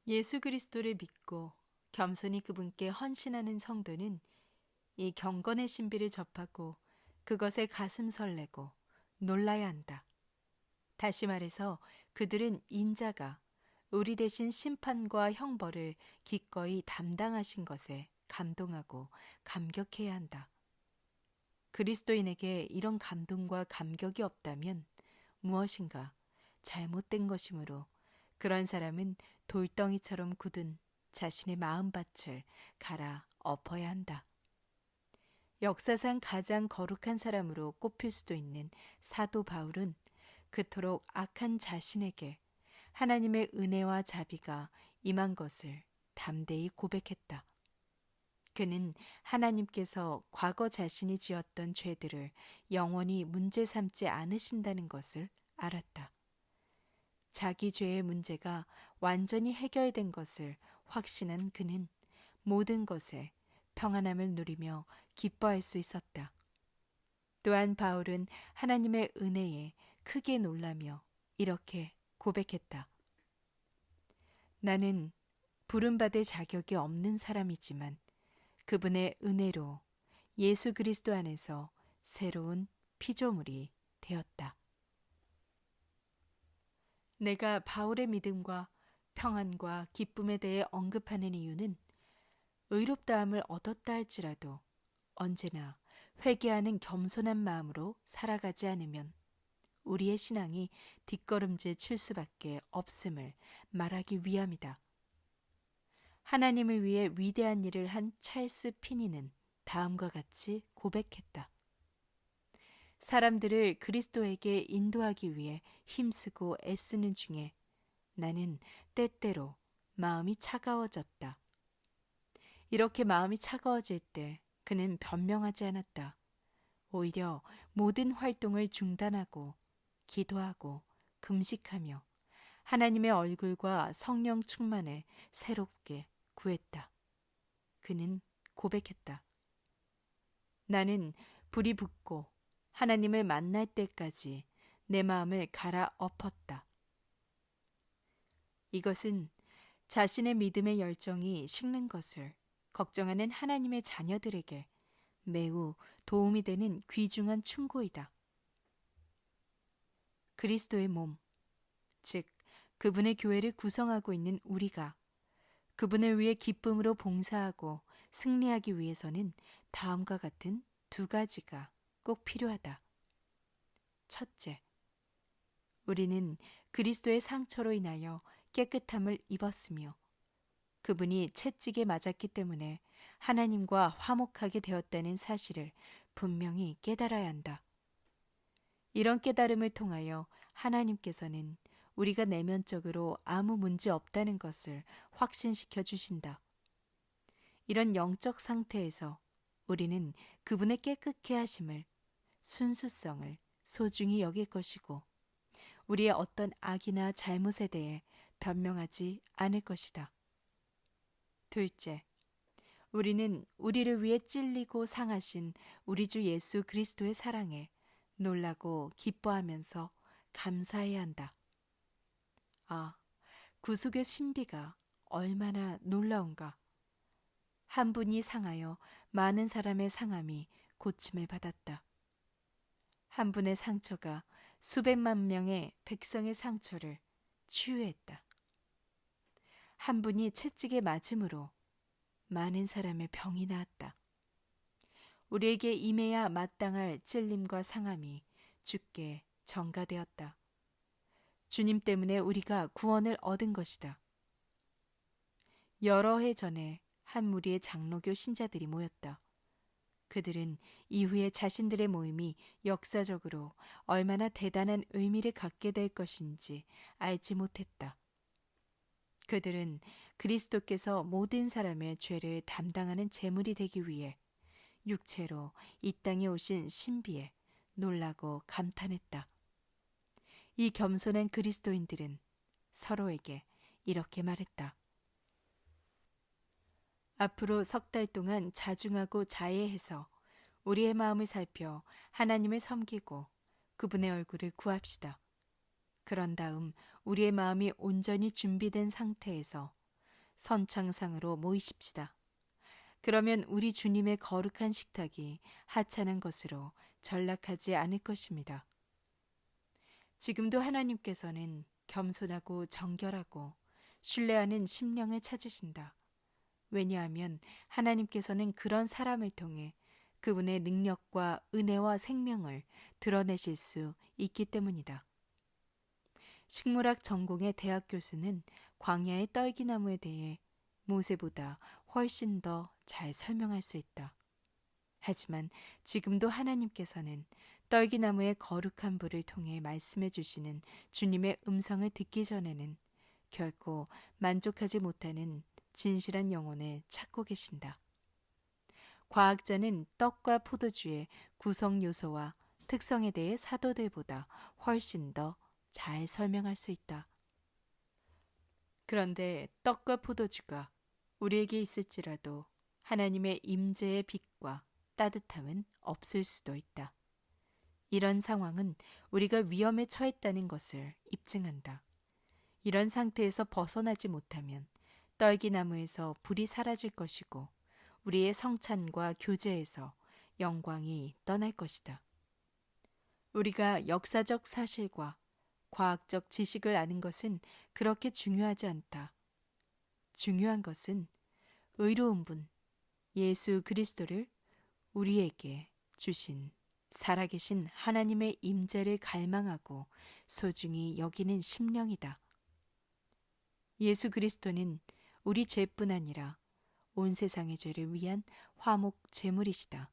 예수 그리스도를 믿고 겸손히 그분께 헌신하는 성도는 이 경건의 신비를 접하고 그것에 가슴 설레고 놀라야 한다. 다시 말해서 그들은 인자가 우리 대신 심판과 형벌을 기꺼이 담당하신 것에 감동하고 감격해야 한다. 그리스도인에게 이런 감동과 감격이 없다면 무엇인가 잘못된 것이므로 그런 사람은 돌덩이처럼 굳은 자신의 마음밭을 갈아 엎어야 한다. 역사상 가장 거룩한 사람으로 꼽힐 수도 있는 사도 바울은 그토록 악한 자신에게 하나님의 은혜와 자비가 임한 것을 담대히 고백했다. 그는 하나님께서 과거 자신이 지었던 죄들을 영원히 문제 삼지 않으신다는 것을 알았다. 자기 죄의 문제가 완전히 해결된 것을 확신한 그는 모든 것에 평안함을 누리며 기뻐할 수 있었다. 또한 바울은 하나님의 은혜에 크게 놀라며 이렇게 고백했다. 나는 부름받을 자격이 없는 사람이지만 그분의 은혜로 예수 그리스도 안에서 새로운 피조물이 되었다. 내가 바울의 믿음과 평안과 기쁨에 대해 언급하는 이유는 의롭다함을 얻었다 할지라도 언제나 회개하는 겸손한 마음으로 살아가지 않으면 우리의 신앙이 뒷걸음질 칠 수밖에 없음을 말하기 위함이다. 하나님을 위해 위대한 일을 한 찰스 피니는 다음과 같이 고백했다. 사람들을 그리스도에게 인도하기 위해 힘쓰고 애쓰는 중에 나는 때때로 마음이 차가워졌다. 이렇게 마음이 차가워질 때 그는 변명하지 않았다. 오히려 모든 활동을 중단하고 기도하고 금식하며 하나님의 얼굴과 성령 충만을 새롭게 구했다. 그는 고백했다. 나는 불이 붙고 하나님을 만날 때까지 내 마음을 갈아엎었다. 이것은 자신의 믿음의 열정이 식는 것을 걱정하는 하나님의 자녀들에게 매우 도움이 되는 귀중한 충고이다. 그리스도의 몸, 즉 그분의 교회를 구성하고 있는 우리가 그분을 위해 기쁨으로 봉사하고 승리하기 위해서는 다음과 같은 두 가지가 꼭 필요하다. 첫째, 우리는 그리스도의 상처로 인하여 깨끗함을 입었으며 그분이 채찍에 맞았기 때문에 하나님과 화목하게 되었다는 사실을 분명히 깨달아야 한다. 이런 깨달음을 통하여 하나님께서는 우리가 내면적으로 아무 문제 없다는 것을 확신시켜 주신다. 이런 영적 상태에서 우리는 그분의 깨끗게 하심을, 순수성을 소중히 여길 것이고 우리의 어떤 악이나 잘못에 대해 변명하지 않을 것이다. 둘째, 우리는 우리를 위해 찔리고 상하신 우리 주 예수 그리스도의 사랑에 놀라고 기뻐하면서 감사해야 한다. 아, 구속의 신비가 얼마나 놀라운가. 한 분이 상하여 많은 사람의 상함이 고침을 받았다. 한 분의 상처가 수백만 명의 백성의 상처를 치유했다. 한 분이 채찍에 맞음으로 많은 사람의 병이 나았다. 우리에게 임해야 마땅할 찔림과 상함이 주께 전가되었다. 주님 때문에 우리가 구원을 얻은 것이다. 여러 해 전에 한 무리의 장로교 신자들이 모였다. 그들은 이후에 자신들의 모임이 역사적으로 얼마나 대단한 의미를 갖게 될 것인지 알지 못했다. 그들은 그리스도께서 모든 사람의 죄를 담당하는 제물이 되기 위해 육체로 이 땅에 오신 신비에 놀라고 감탄했다. 이 겸손한 그리스도인들은 서로에게 이렇게 말했다. 앞으로 석 달 동안 자중하고 자애해서 우리의 마음을 살펴 하나님을 섬기고 그분의 얼굴을 구합시다. 그런 다음 우리의 마음이 온전히 준비된 상태에서 선창상으로 모이십시다. 그러면 우리 주님의 거룩한 식탁이 하찮은 것으로 전락하지 않을 것입니다. 지금도 하나님께서는 겸손하고 정결하고 신뢰하는 심령을 찾으신다. 왜냐하면 하나님께서는 그런 사람을 통해 그분의 능력과 은혜와 생명을 드러내실 수 있기 때문이다. 식물학 전공의 대학 교수는 광야의 떨기나무에 대해 모세보다 훨씬 더 잘 설명할 수 있다. 하지만 지금도 하나님께서는 떨기나무의 거룩한 불을 통해 말씀해 주시는 주님의 음성을 듣기 전에는 결코 만족하지 못하는 진실한 영혼을 찾고 계신다. 과학자는 떡과 포도주의 구성 요소와 특성에 대해 사도들보다 훨씬 더 잘 설명할 수 있다. 그런데 떡과 포도주가 우리에게 있을지라도 하나님의 임재의 빛과 따뜻함은 없을 수도 있다. 이런 상황은 우리가 위험에 처했다는 것을 입증한다. 이런 상태에서 벗어나지 못하면 떨기나무에서 불이 사라질 것이고 우리의 성찬과 교제에서 영광이 떠날 것이다. 우리가 역사적 사실과 과학적 지식을 아는 것은 그렇게 중요하지 않다. 중요한 것은 의로운 분, 예수 그리스도를 우리에게 주신 살아계신 하나님의 임재를 갈망하고 소중히 여기는 심령이다. 예수 그리스도는 우리 죄뿐 아니라 온 세상의 죄를 위한 화목 제물이시다.